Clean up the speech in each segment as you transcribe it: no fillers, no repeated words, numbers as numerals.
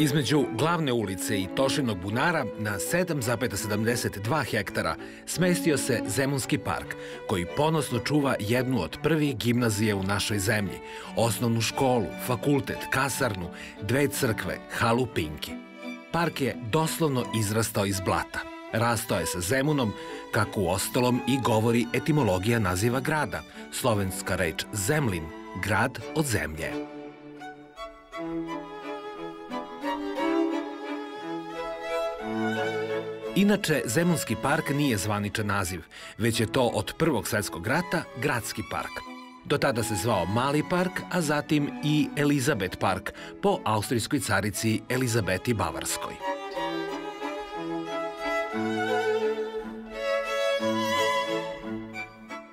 Između glavne ulice i Tošinog bunara na 7,72 hektara smestio se Zemunski park, koji ponosno čuva jednu od prvih gimnazije u našoj zemlji, osnovnu školu, fakultet, kasarnu, 2 crkve, halu Pinki. Park je doslovno izrastao iz blata. Rastao je sa Zemunom, kako u ostalom i govori etimologija naziva grada, slovenska reč zemlin, grad od zemlje. Inače, Zemunski park nije zvaničan naziv, već je to od Prvog svetskog rata gradski park. Do tada se zvao Mali park, a zatim i Elizabet park, po austrijskoj carici Elizabeti Bavarskoj.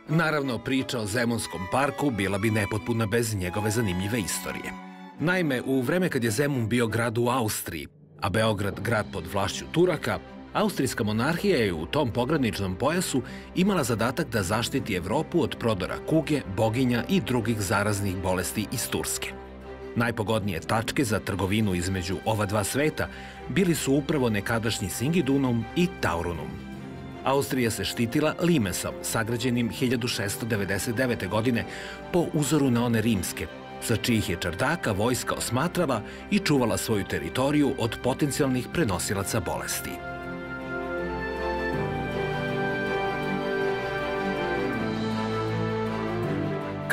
Naravno, priča o Zemunskom parku bila bi nepotpuna bez njegove zanimljive istorije. Naime, u vreme kad je Zemun bio grad u Austriji, a Beograd grad pod vlašću Turaka, austrijska monarhija je u tom pograničnom pojasu imala zadatak da zaštiti Evropu od prodora kuge, boginja i drugih zaraznih bolesti iz Turske. Najpogodnije tačke za trgovinu između ova dva sveta bili su upravo nekadašnji Singidunum i Taurunum. Austrija se štitila limesom, sagrađenim 1699. godine po uzoru na one rimske, sa čijih je čardaka vojska osmatrala i čuvala svoju teritoriju od potencijalnih prenosilaca bolesti.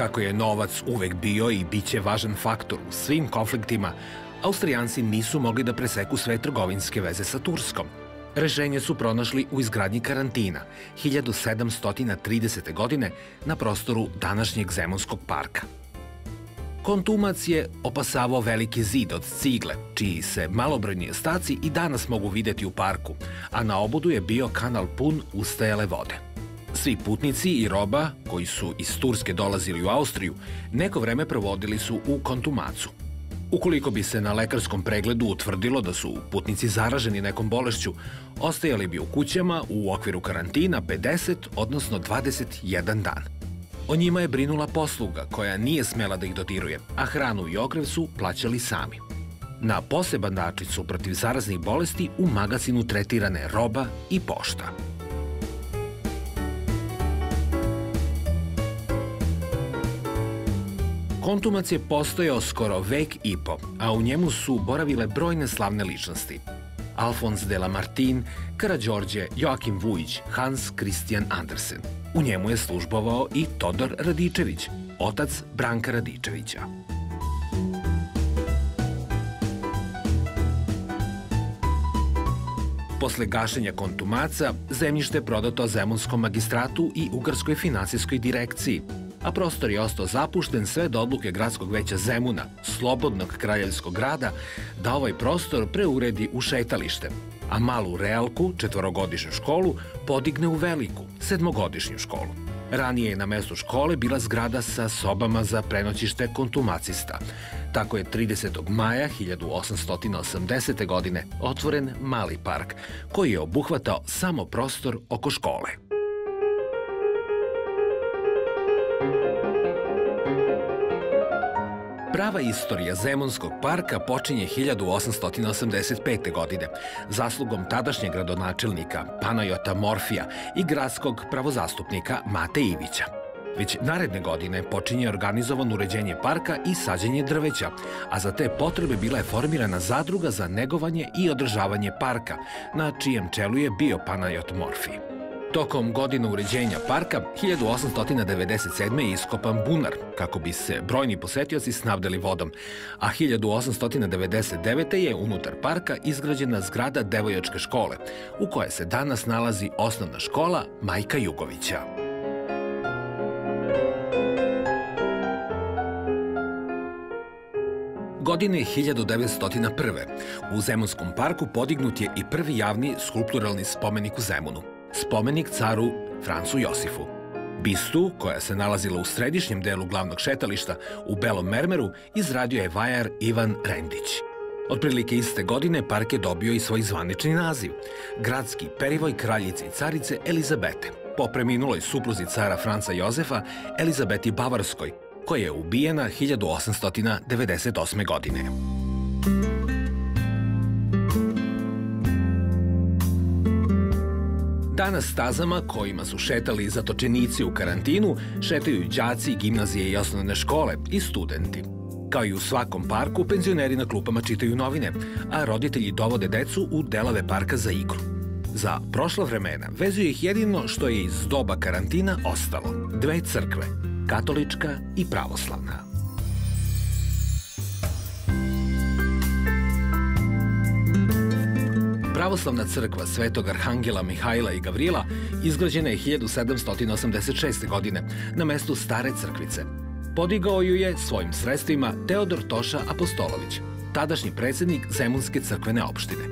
Kako je novac uvek bio i biće važan faktor u svim konfliktima, Austrijanci nisu mogli da preseku sve trgovinske veze sa Turskom. Rešenje su pronašli u izgradnji karantina 1730. godine na prostoru današnjeg Zemunskog parka. Kontumac je opasavao veliki zid od cigle, čiji se malobrojni ostaci i danas mogu videti u parku, a na obodu je bio kanal pun ustajale vode. Svi putnici i roba koji su iz Turske dolazili u Austriju neko vreme provodili su u Kontumacu. Ukoliko bi se na lekarskom pregledu utvrdilo da su putnici zaraženi nekom bolešću, ostajali bi u kućama u okviru karantina 50, odnosno 21 dan. O njima je brinula posluga koja nije smela da ih dodiruje, a hranu i ogrev su plaćali sami. Na poseban način su protiv zaraznih bolesti u magazinu tretirane roba i pošta. Kontumac je postojao skoro vek i po, a u njemu su boravile brojne slavne ličnosti. Alfons de Lamartine, Karađorđe, Joakim Vujić, Hans Christian Andersen. U njemu je službovao i Todor Radičević, otac Branka Radičevića. Posle gašenja Kontumaca, zemljište je prodato Zemunskom magistratu i Ugarskoj finansijskoj direkciji, a prostor je ostao zapušten sve do odluke Gradskog veća Zemuna, slobodnog kraljevskog grada, da ovaj prostor preuredi u šetalište, a malu realku, 4-godišnju školu, podigne u veliku, 7-godišnju školu. Ranije je na mestu škole bila zgrada sa sobama za prenoćište kontumacista. Tako je 30. maja 1880. godine otvoren Mali park, koji je obuhvatao samo prostor oko škole. Prava istorija Zemunskog parka počinje 1885. godine, zaslugom tadašnjeg gradonačelnika Panajota Morfija i gradskog pravozastupnika Mate Ivića. Već naredne godine počinje organizovano uređenje parka i sađenje drveća, a za te potrebe bila je formirana zadruga za negovanje i održavanje parka, na čijem čelu je bio Panajot Morfi. Tokom godina uređenja parka, 1897. je iskopan bunar, kako bi se brojni posetioci snabdeli vodom, a 1899. je unutar parka izgrađena zgrada devojačke škole, u kojoj se danas nalazi osnovna škola Majka Jugovića. Godine 1901. u Zemunskom parku podignut je i prvi javni skulpturalni spomenik u Zemunu. Spomenik caru Francu Josifu. Bistu, koja se nalazila u središnjem delu glavnog šetališta u belom mermeru, izradio je vajar Ivan Rendić. Otprilike iste godine park je dobio i svoj zvanični naziv – Gradski perivoj kraljice i carice Elizabete, po preminuloj supruzi cara Franca Jozefa Elizabeti Bavarskoj, koja je ubijena 1898. godine. Danas stazama kojima su šetali zatočenici u karantinu šetaju đaci gimnazije i osnovne škole i studenti. Kao i u svakom parku, penzioneri na klupama čitaju novine, a roditelji dovode decu u delove parka za igru. Za prošla vremena vezuje ih jedino što je iz doba karantina ostalo. Dve crkve, katolička i pravoslavna. Pravoslavna crkva Svetog Arhangela Mihajla i Gavrila izgrađena je 1786. godine na mestu stare crkvice. Podigao ju je svojim sredstvima Teodor Toša Apostolović, tadašnji predsednik Zemunske crkvene opštine.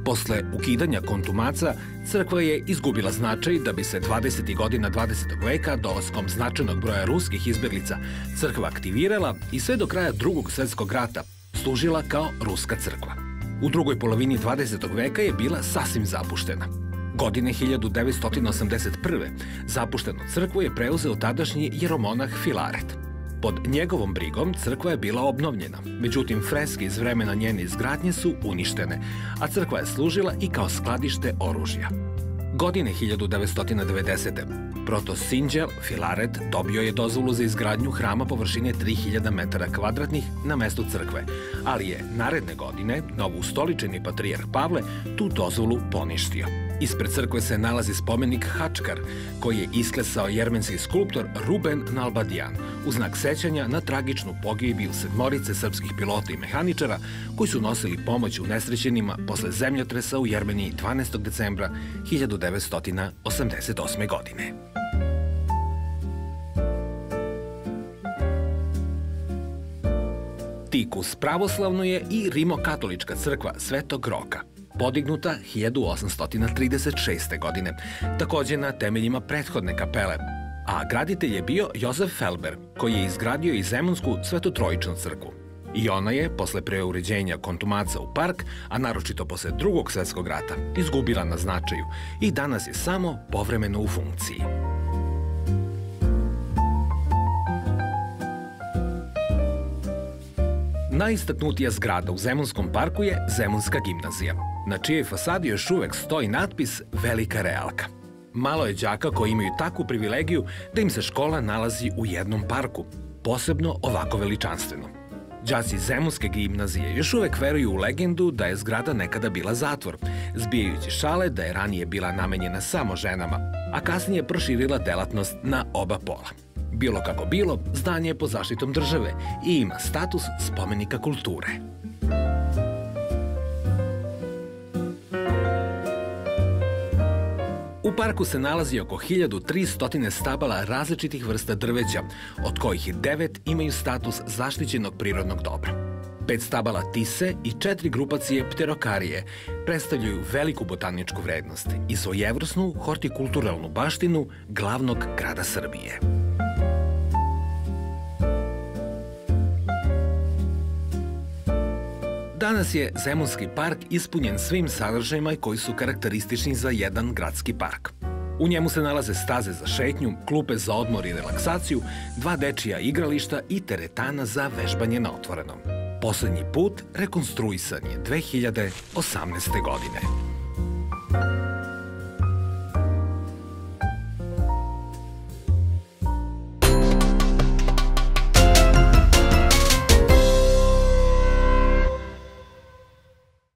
Posle ukidanja kontumaca, crkva je izgubila značaj da bi se 20. godina 20. veka dolaskom značajnog broja ruskih izbeglica crkva aktivirala i sve do kraja Drugog svetskog rata služila kao ruska crkva. U drugoj polovini 20. veka je bila sasvim zapuštena. Godine 1981. zapuštenu crkvu je preuzeo tadašnji jeromonah Filaret. Pod njegovom brigom crkva je bila obnovljena, međutim freske iz vremena njene izgradnje su uništene, a crkva je služila i kao skladište oružja. Godine 1990. Protos Sinđel Filaret dobio je dozvolu za izgradnju hrama površine 3000 metara kvadratnih na mestu crkve, ali je naredne godine novoustoličeni patrijarh Pavle tu dozvolu poništio. Ispred crkve se nalazi spomenik Hačkar, koji je isklesao jermenski skulptor Ruben Nalbadijan, u znak sećanja na tragičnu pogibiju sedmorice srpskih pilota i mehaničara koji su nosili pomoć unesrećenima posle zemljotresa u Jermeniji 12. decembra 1988. godine. Tik uz pravoslavnu je i rimokatolička crkva Svetog Roka, podignuta 1836. godine, takođe na temeljima prethodne kapele, a graditelj je bio Jozef Felber, koji je izgradio i Zemunsku Svetotrojičnu crkvu. I ona je, posle preuređenja kontumaca u park, a naročito posle Drugog svetskog rata, izgubila na značaju i danas je samo povremeno u funkciji. Najistaknutija zgrada u Zemunskom parku je Zemunska gimnazija, na čijoj fasadi još uvek stoji natpis Velika Realka. Malo je đaka koji imaju takvu privilegiju da im se škola nalazi u jednom parku, posebno ovako veličanstveno. Đaci Zemunske gimnazije još uvek veruju u legendu da je zgrada nekada bila zatvor, zbijajući šale da je ranije bila namenjena samo ženama, a kasnije proširila delatnost na oba pola. Bilo kako bilo, zdanje je pod zaštitom države i ima status spomenika kulture. U parku se nalazi oko 1300 stabala različitih vrsta drveća, od kojih 9 imaju status zaštićenog prirodnog dobra. 5 stabala tise i 4 grupacije pterokarije predstavljaju veliku botaničku vrednost i svojevrsnu hortikulturalnu baštinu glavnog grada Srbije. Danas je Zemunski park ispunjen svim sadržajima koji su karakteristični za jedan gradski park. U njemu se nalaze staze za šetnju, klupe za odmor i relaksaciju, 2 dečija igrališta i teretana za vežbanje na otvorenom. Poslednji put rekonstruisan je 2018. godine.